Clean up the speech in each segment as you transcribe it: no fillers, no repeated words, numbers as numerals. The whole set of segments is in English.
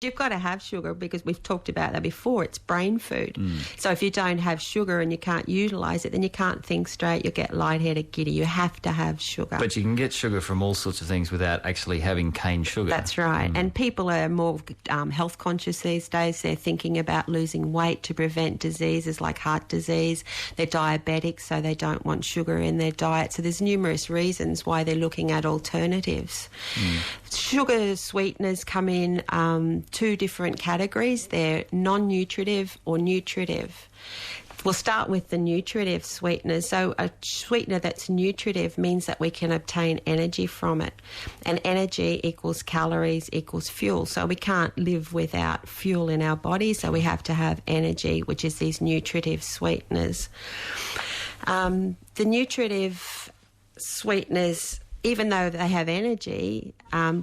You've got to have sugar because we've talked about that before. It's brain food. So if you don't have sugar and you can't utilise it, then you can't think straight. You'll get lightheaded, giddy. You have to have sugar. But you can get sugar from all sorts of things without actually having cane sugar. That's right. And people are more health conscious these days. They're thinking about losing weight to prevent diseases like heart disease. They're diabetic, so they don't want sugar in their diet. So there's numerous reasons why they're looking at alternatives. Sugar sweeteners come in two different categories. They're non-nutritive or nutritive. We'll start with the nutritive sweeteners. So a sweetener that's nutritive means that we can obtain energy from it. And energy equals calories equals fuel. So we can't live without fuel in our body, so we have to have energy, which is these nutritive sweeteners. The nutritive sweeteners, even though they have energy,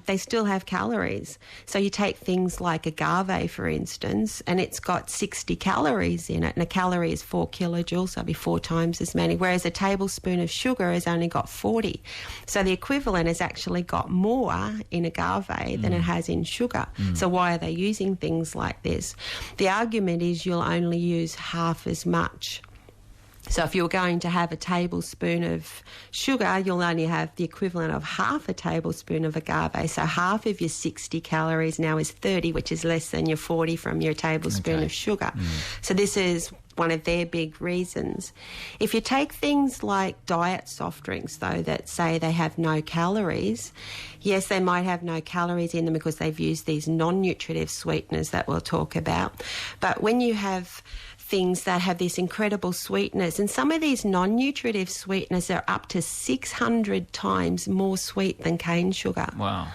they still have calories. So you take things like agave, for instance, and it's got 60 calories in it, and a calorie is 4 kilojoules, so it'll be 4 times as many, whereas a tablespoon of sugar has only got 40. So the equivalent has actually got more in agave than it has in sugar. So why are they using things like this? The argument is you'll only use half as much. So if you're going to have a tablespoon of sugar, you'll only have the equivalent of half a tablespoon of agave. So half of your 60 calories now is 30, which is less than your 40 from your tablespoon of sugar. So this is one of their big reasons. If you take things like diet soft drinks, though, that say they have no calories, yes, they might have no calories in them because they've used these non-nutritive sweeteners that we'll talk about. But when you have things that have this incredible sweetness, and some of these non-nutritive sweeteners are up to 600 times more sweet than cane sugar. Wow.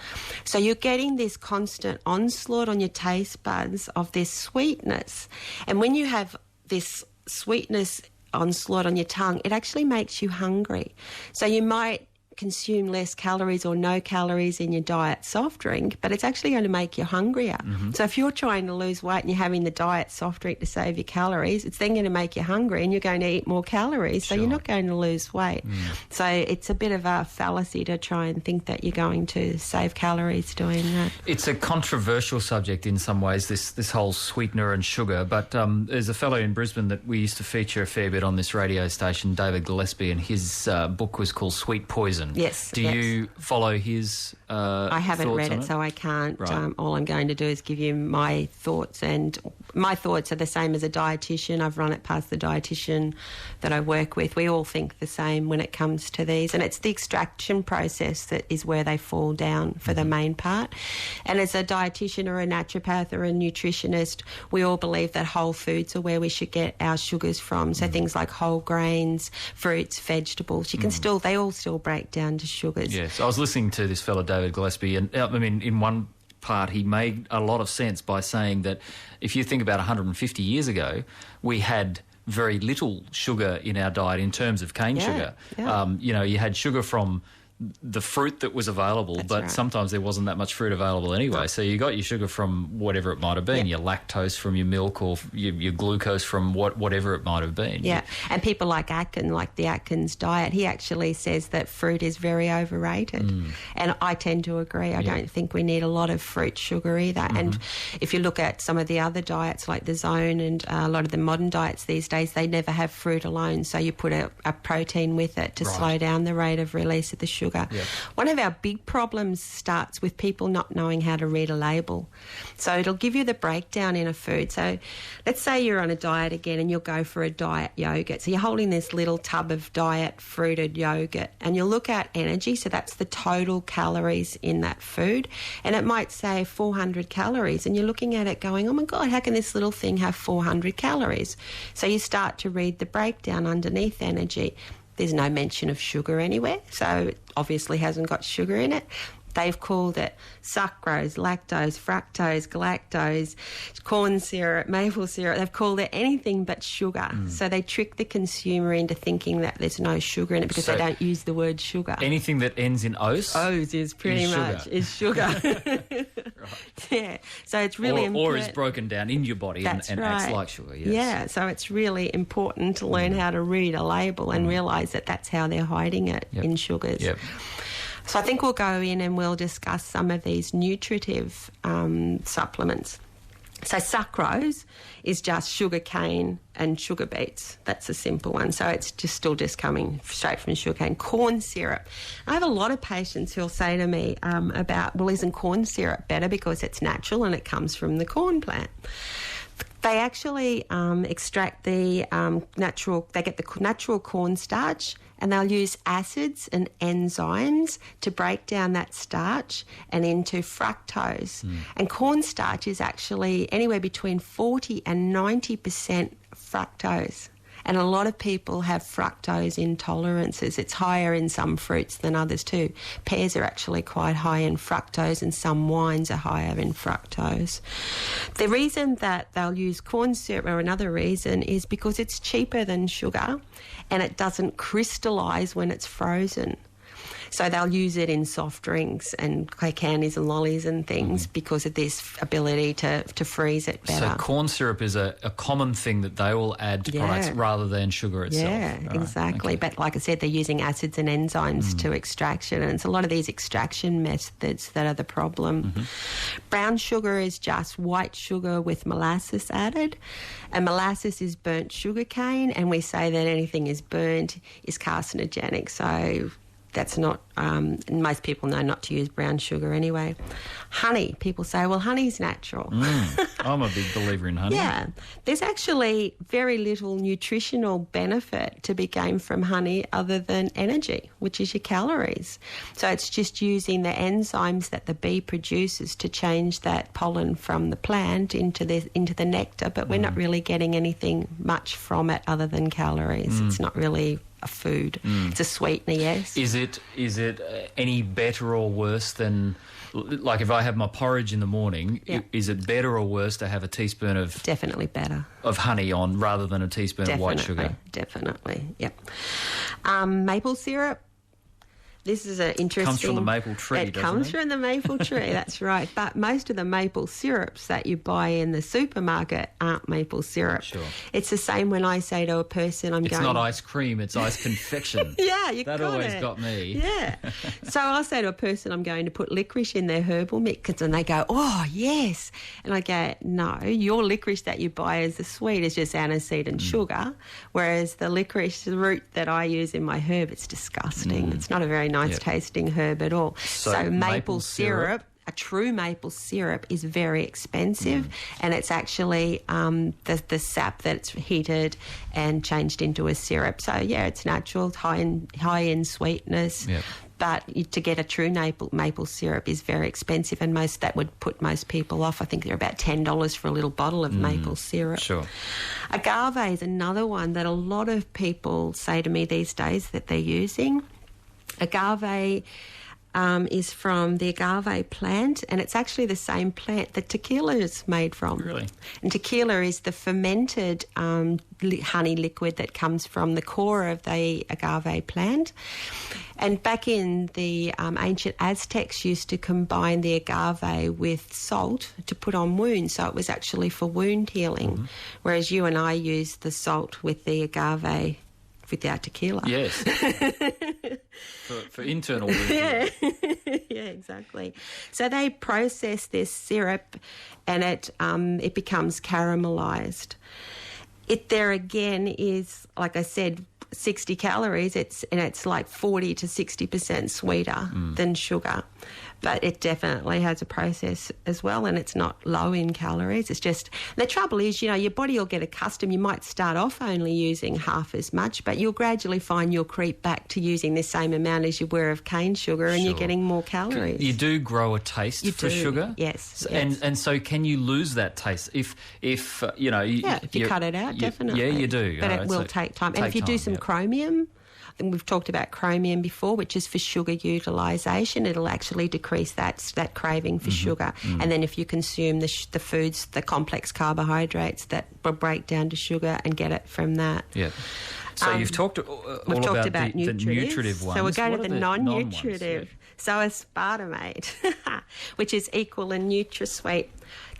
So you're getting this constant onslaught on your taste buds of this sweetness. And when you have this sweetness onslaught on your tongue, it actually makes you hungry. So you might consume less calories or no calories in your diet soft drink, but it's actually going to make you hungrier. So if you're trying to lose weight and you're having the diet soft drink to save your calories, it's then going to make you hungry and you're going to eat more calories, so you're not going to lose weight. So it's a bit of a fallacy to try and think that you're going to save calories doing that. It's a controversial subject in some ways, this whole sweetener and sugar, but there's a fellow in Brisbane that we used to feature a fair bit on this radio station, David Gillespie, and his book was called Sweet Poison. Yes. Do you follow his I haven't read it, it, so I can't. Right. All I'm going to do is give you my thoughts, and my thoughts are the same as a dietitian. I've run it past the dietitian that I work with. We all think the same when it comes to these, and it's the extraction process that is where they fall down for the main part. And as a dietitian or a naturopath or a nutritionist, we all believe that whole foods are where we should get our sugars from. So things like whole grains, fruits, vegetables, you can they all still break down to sugars. Yes, I was listening to this fellow David Gillespie, and I mean, in one part he made a lot of sense by saying that if you think about 150 years ago, we had very little sugar in our diet in terms of cane sugar. Yeah. You had sugar from the fruit that was available, but sometimes there wasn't that much fruit available anyway. So you got your sugar from whatever it might have been, your lactose from your milk, or your glucose from whatever it might have been. Yeah, and people like Atkins, like the Atkins diet, he actually says that fruit is very overrated. And I tend to agree. I don't think we need a lot of fruit sugar either. And if you look at some of the other diets like the Zone and a lot of the modern diets these days, they never have fruit alone. So you put a protein with it to slow down the rate of release of the sugar. Yep. One of our big problems starts with people not knowing how to read a label. So it'll give you the breakdown in a food. So let's say you're on a diet again and you'll go for a diet yogurt. So you're holding this little tub of diet fruited yogurt and you'll look at energy. So that's the total calories in that food. And it might say 400 calories. And you're looking at it going, oh my God, how can this little thing have 400 calories? So you start to read the breakdown underneath energy. There's no mention of sugar anywhere, so it obviously hasn't got sugar in it. They've called it sucrose, lactose, fructose, galactose, corn syrup, maple syrup. They've called it anything but sugar. So they trick the consumer into thinking that there's no sugar in it because they don't use the word sugar. Anything that ends in ose? Ose is pretty much sugar. Yeah, so it's really important. Or is broken down in your body and acts like sugar, yes. Yeah, so it's really important to learn how to read a label and realise that that's how they're hiding it in sugars. Yep. So I think we'll go in and we'll discuss some of these nutritive supplements. So sucrose is just sugar cane and sugar beets. That's a simple one. So it's still coming straight from sugar cane. Corn syrup. I have a lot of patients who'll say to me about, well, isn't corn syrup better because it's natural and it comes from the corn plant? They actually extract the they get the natural cornstarch, and they'll use acids and enzymes to break down that starch and into fructose. And cornstarch is actually anywhere between 40 and 90% fructose. And a lot of people have fructose intolerances. It's higher in some fruits than others too. Pears are actually quite high in fructose, and some wines are higher in fructose. The reason that they'll use corn syrup, or another reason, is because it's cheaper than sugar and it doesn't crystallise when it's frozen. So they'll use it in soft drinks and candies and lollies and things because of this ability to freeze it better. So corn syrup is a common thing that they will add to products rather than sugar itself. Yeah, right. Exactly. Okay. But like I said, they're using acids and enzymes to extraction, and it's a lot of these extraction methods that are the problem. Brown sugar is just white sugar with molasses added, and molasses is burnt sugar cane, and we say that anything is burnt is carcinogenic. So that's not, most people know not to use brown sugar anyway. Honey, people say, well, honey's natural. I'm a big believer in honey. Yeah. There's actually very little nutritional benefit to be gained from honey other than energy, which is your calories. So it's just using the enzymes that the bee produces to change that pollen from the plant into the nectar, but we're not really getting anything much from it other than calories. It's not really a food. It's a sweetener, yes. Is it any better or worse than, like if I have my porridge in the morning, is it better or worse to have a teaspoon of... Definitely better. ...of honey on rather than a teaspoon of white sugar? Definitely, yep. Maple syrup. This is an interesting... Comes from the maple tree, It comes from the maple tree, that's right. But most of the maple syrups that you buy in the supermarket aren't maple syrup. Sure. It's the same when I say to a person, It's not ice cream, it's ice confection. Yeah, you got it. That always got me. Yeah. So I'll say to a person, I'm going to put licorice in their herbal mix, and they go, oh, yes. And I go, no, your licorice that you buy is the sweet, is just aniseed and sugar, whereas the licorice, the root that I use in my herb, it's disgusting. It's not a very nice tasting herb at all. So maple syrup, a true maple syrup, is very expensive, and it's actually the sap that's heated and changed into a syrup. So yeah, it's natural, high in sweetness. Yep. But to get a true maple syrup is very expensive, and that would put most people off. I think they're about $10 for a little bottle of maple syrup. Sure. Agave is another one that a lot of people say to me these days that they're using. Agave is from the agave plant, and it's actually the same plant that tequila is made from. Really? And tequila is the fermented honey liquid that comes from the core of the agave plant. And back in the ancient Aztecs used to combine the agave with salt to put on wounds, so it was actually for wound healing, whereas you and I use the salt with the agave without tequila. Yes. for internal reasons. Yeah, exactly. So they process this syrup, and it becomes caramelized. It there again is, like I said, 60 calories. It's like 40 to 60% sweeter than sugar. But it definitely has a process as well, and it's not low in calories. It's just, the trouble is, your body will get accustomed. You might start off only using half as much, but you'll gradually find you'll creep back to using the same amount as you were of cane sugar, and you're getting more calories. You do grow a taste for sugar? Yes. And so can you lose that taste if if you cut it out, definitely. Yeah, you do. But it will take time. And if you do some chromium, and we've talked about chromium before, which is for sugar utilisation, it'll actually decrease that craving for sugar. And then if you consume the foods, the complex carbohydrates that will break down to sugar, and get it from that. Yeah. So you've talked we've talked about the nutritive ones. So we're going to the non-nutritive. So aspartame, which is equal in NutraSweet,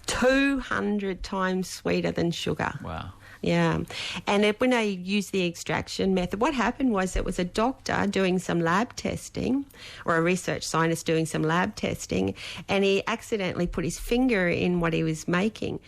200 times sweeter than sugar. Wow. Yeah. And when they used the extraction method, what happened was it was a doctor doing some lab testing, or a research scientist doing some lab testing, and he accidentally put his finger in what he was making.